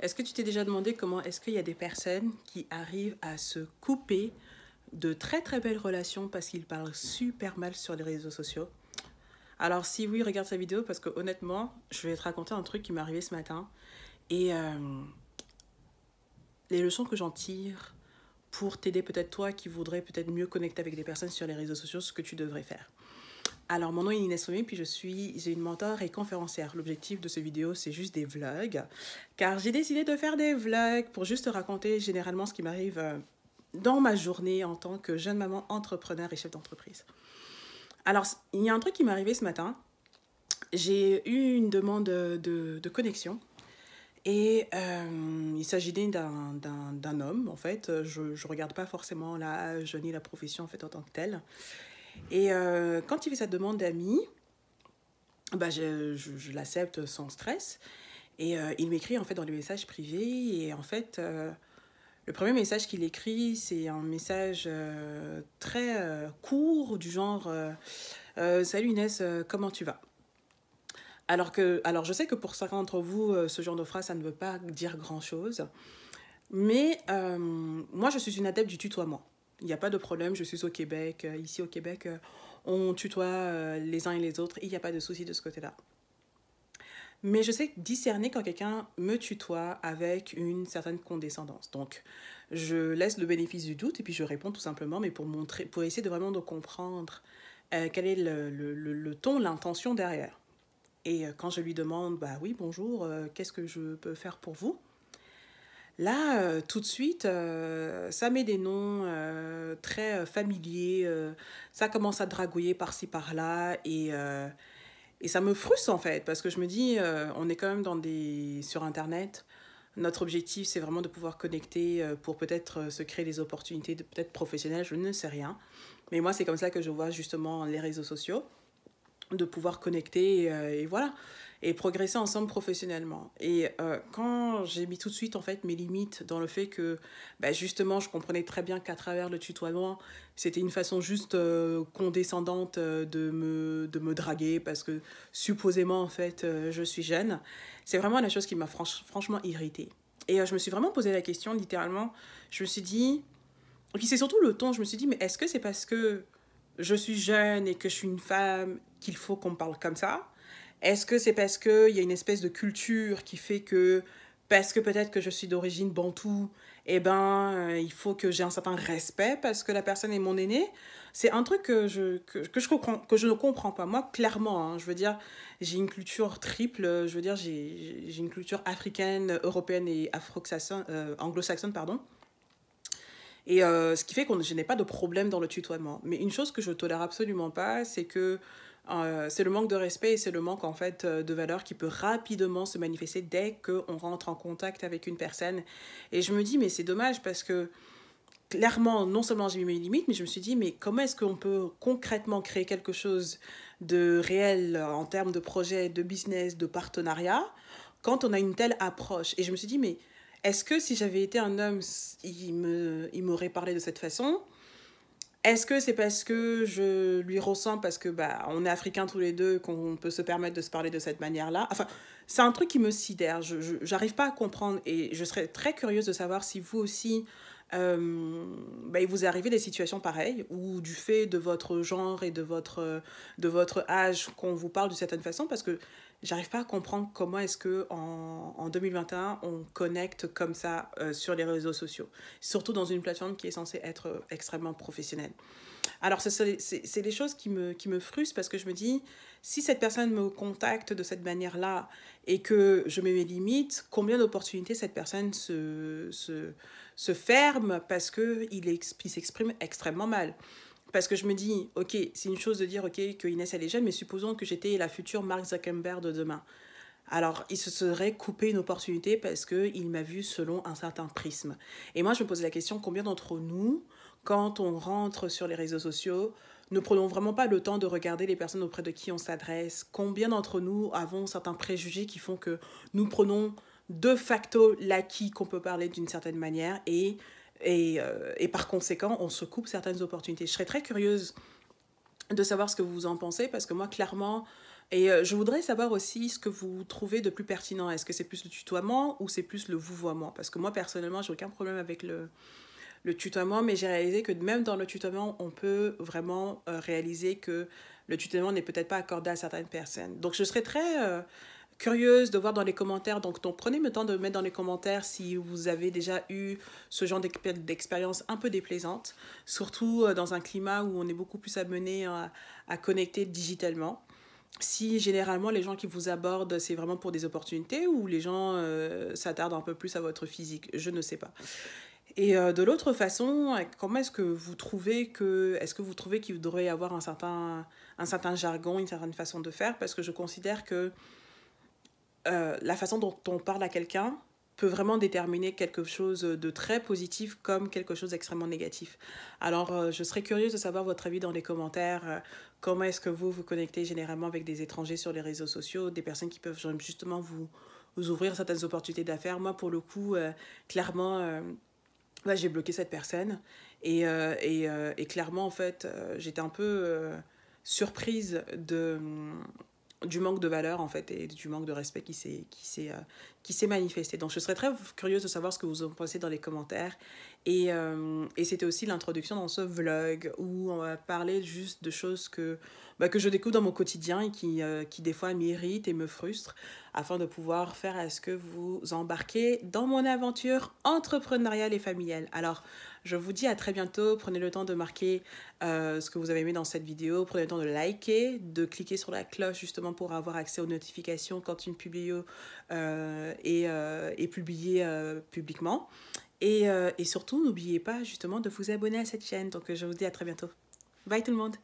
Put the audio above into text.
Est-ce que tu t'es déjà demandé comment est-ce qu'il y a des personnes qui arrivent à se couper de très très belles relations parce qu'ils parlent super mal sur les réseaux sociaux? Alors si oui, regarde sa vidéo parce que honnêtement, je vais te raconter un truc qui m'est arrivé ce matin et les leçons que j'en tire pour t'aider peut-être toi qui voudrais peut-être mieux connecter avec des personnes sur les réseaux sociaux, ce que tu devrais faire. Alors, mon nom est Inès Somé, puis j'ai une mentor et conférencière. L'objectif de ces vidéos, c'est juste des vlogs, car j'ai décidé de faire des vlogs pour juste te raconter généralement ce qui m'arrive dans ma journée en tant que jeune maman entrepreneur et chef d'entreprise. Alors, il y a un truc qui m'est arrivé ce matin. J'ai eu une demande de connexion et il s'agissait d'un homme, en fait. Je ne regarde pas forcément l'âge ni la profession en fait, en tant que telle. Et quand il fait sa demande d'amis, bah, je l'accepte sans stress. Et il m'écrit en fait dans les messages privés. Et en fait, le premier message qu'il écrit, c'est un message très court, du genre Salut Inès, comment tu vas? Alors, je sais que pour certains d'entre vous, ce genre de phrase, ça ne veut pas dire grand-chose. Mais moi, je suis une adepte du tutoiement. Il n'y a pas de problème, je suis au Québec. Ici au Québec, on tutoie les uns et les autres. Il n'y a pas de souci de ce côté-là. Mais je sais discerner quand quelqu'un me tutoie avec une certaine condescendance. Donc, je laisse le bénéfice du doute et puis je réponds tout simplement, mais pour essayer de vraiment de comprendre quel est le ton, l'intention derrière. Et quand je lui demande, bah oui, bonjour, qu'est-ce que je peux faire pour vous? Là, tout de suite, ça met des noms très familiers. Ça commence à dragouiller par-ci, par-là. Et ça me frustre, en fait, parce que je me dis, on est quand même sur Internet. Notre objectif, c'est vraiment de pouvoir connecter pour peut-être se créer des opportunités peut-être professionnelles, je ne sais rien. Mais moi, c'est comme ça que je vois justement les réseaux sociaux, de pouvoir connecter et voilà, et progresser ensemble professionnellement. Et quand j'ai mis tout de suite en fait mes limites dans le fait que bah, justement je comprenais très bien qu'à travers le tutoiement c'était une façon juste condescendante de me draguer parce que supposément en fait je suis jeune, c'est vraiment la chose qui m'a franchement irritée. Et je me suis vraiment posé la question littéralement, je me suis dit, et puis c'est surtout le ton, je me suis dit mais est-ce que c'est parce que je suis jeune et que je suis une femme qu'il faut qu'on me parle comme ça? Est-ce que c'est parce qu'il y a une espèce de culture qui fait que, parce que peut-être que je suis d'origine bantoue, eh ben, il faut que j'ai un certain respect parce que la personne est mon aînée? C'est un truc que je ne comprends pas. Moi, clairement, hein, je veux dire, j'ai une culture triple. Je veux dire, j'ai une culture africaine, européenne et anglo-saxonne, pardon. Et ce qui fait que je n'ai pas de problème dans le tutoiement. Mais une chose que je tolère absolument pas, c'est que c'est le manque de respect et c'est le manque en fait de valeur qui peut rapidement se manifester dès qu'on rentre en contact avec une personne. Et je me dis, mais c'est dommage parce que clairement, non seulement j'ai mis mes limites, mais je me suis dit, mais comment est-ce qu'on peut concrètement créer quelque chose de réel en termes de projet, de business, de partenariat, quand on a une telle approche? Et je me suis dit, mais est-ce que si j'avais été un homme, il m'aurait parlé de cette façon? Est-ce que c'est parce que je lui ressemble, parce que bah, on est africains tous les deux, qu'on peut se permettre de se parler de cette manière-là? Enfin, c'est un truc qui me sidère. J'arrive pas à comprendre et je serais très curieuse de savoir si vous aussi, bah, il vous est arrivé des situations pareilles où du fait de votre genre et de votre âge qu'on vous parle d'une certaine façon parce que j'arrive pas à comprendre comment est-ce que en 2021 on connecte comme ça sur les réseaux sociaux, surtout dans une plateforme qui est censée être extrêmement professionnelle. Alors c'est des choses qui me frustrent parce que je me dis, si cette personne me contacte de cette manière-là et que je mets mes limites, combien d'opportunités cette personne se ferme parce qu'il s'exprime extrêmement mal. Parce que je me dis, ok, c'est une chose de dire, ok, que Inès elle est jeune, mais supposons que j'étais la future Mark Zuckerberg de demain. Alors, il se serait coupé une opportunité parce qu'il m'a vu selon un certain prisme. Et moi, je me pose la question, combien d'entre nous, quand on rentre sur les réseaux sociaux, ne prenons vraiment pas le temps de regarder les personnes auprès de qui on s'adresse? Combien d'entre nous avons certains préjugés qui font que nous prenons de facto l'acquis qu'on peut parler d'une certaine manière et par conséquent, on se coupe certaines opportunités. Je serais très curieuse de savoir ce que vous en pensez parce que moi, clairement, Et je voudrais savoir aussi ce que vous trouvez de plus pertinent. Est-ce que c'est plus le tutoiement ou c'est plus le vouvoiement? Parce que moi, personnellement, j'ai aucun problème avec le tutoiement, mais j'ai réalisé que même dans le tutoiement, on peut vraiment réaliser que le tutoiement n'est peut-être pas accordé à certaines personnes. Donc, je serais très curieuse de voir dans les commentaires. Donc, prenez le temps de mettre dans les commentaires si vous avez déjà eu ce genre d'expérience un peu déplaisante, surtout dans un climat où on est beaucoup plus amené à connecter digitalement. Si généralement les gens qui vous abordent, c'est vraiment pour des opportunités ou les gens s'attardent un peu plus à votre physique, je ne sais pas. Et de l'autre façon, comment est-ce que vous trouvez qu'il devrait y avoir un certain jargon, une certaine façon de faire? Parce que je considère que la façon dont on parle à quelqu'un peut vraiment déterminer quelque chose de très positif comme quelque chose d'extrêmement négatif. Alors, je serais curieuse de savoir votre avis dans les commentaires. Comment est-ce que vous connectez généralement avec des étrangers sur les réseaux sociaux, des personnes qui peuvent justement vous ouvrir certaines opportunités d'affaires? Moi, pour le coup, clairement, ouais, j'ai bloqué cette personne. Et clairement, en fait, j'étais un peu surprise du manque de valeur en fait et du manque de respect qui s'est manifesté. Donc je serais très curieuse de savoir ce que vous en pensez dans les commentaires. Et c'était aussi l'introduction dans ce vlog où on va parler juste de choses que je découvre dans mon quotidien et qui des fois m'irritent et me frustrent afin de pouvoir faire à ce que vous embarquez dans mon aventure entrepreneuriale et familiale. Alors, je vous dis à très bientôt. Prenez le temps de marquer ce que vous avez aimé dans cette vidéo. Prenez le temps de liker, de cliquer sur la cloche justement pour avoir accès aux notifications quand une vidéo est publiée publiquement. Et surtout, n'oubliez pas justement de vous abonner à cette chaîne. Donc, je vous dis à très bientôt. Bye tout le monde!